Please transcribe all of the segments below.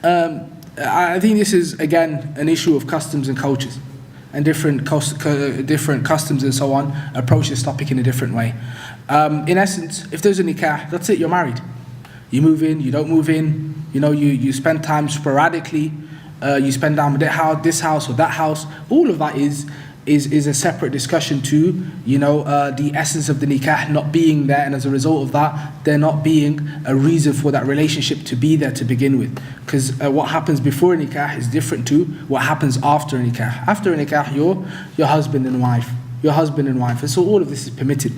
I think this is, again, an issue of customs and cultures, and different customs and so on approach this topic in a different way. In essence, if there's a nikah, that's it, you're married. You move in, you don't move in, you spend time sporadically, you spend time with this house or that house. All of that is a separate discussion to, the essence of the nikah not being there, and as a result of that, there not being a reason for that relationship to be there to begin with. Because what happens before a nikah is different to what happens after a nikah. After a nikah, you're your husband and wife. Your husband and wife. And so all of this is permitted.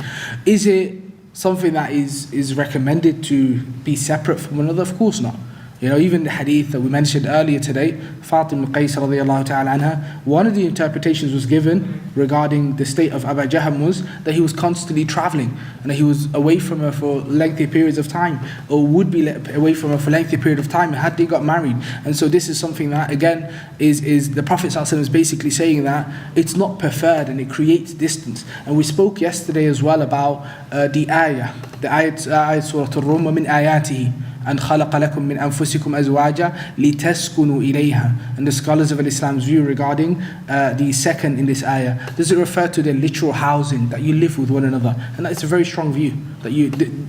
Is it something that is recommended to be separate from one another? Of course not. Even the hadith that we mentioned earlier today, Fatima Qais radiyallahu ta'ala anha, one of the interpretations was given regarding the state of Abu Jahm was that he was constantly traveling and that he was away from her for lengthy periods of time, or would be away from her for lengthy period of time had they got married. And so this is something that, again, is the Prophet ﷺ is basically saying that it's not preferred and it creates distance. And we spoke yesterday as well about the ayah Surah Ar-Rum, min ayatihi and خَلَقَ لَكُم مِّنْ أَنفُسِكُمْ أَزْوَاجًا لِتَسْكُنُوا إِلَيْهَا. And the scholars of Islam's view regarding the second in this ayah, does it refer to the literal housing, that you live with one another? And that's a very strong view, that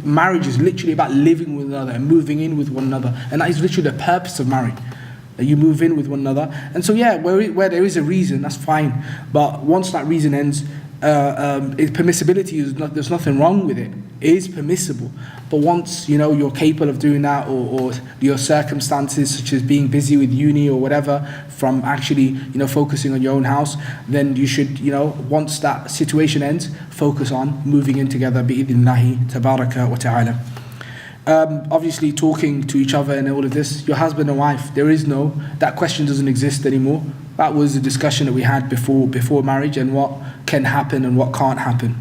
marriage is literally about living with one another and moving in with one another. And that is literally the purpose of marriage, that you move in with one another. And so where there is a reason, that's fine. But once that reason ends, permissibility is not, there's nothing wrong with it. It is permissible. But once you're capable of doing that, or your circumstances such as being busy with uni or whatever, from actually focusing on your own house, then you should once that situation ends, focus on moving in together bi'idhnillahi tabaraka wa ta'ala. Obviously talking to each other and all of this, your husband and wife, that question doesn't exist anymore. That was the discussion that we had before marriage, and what can happen and what can't happen.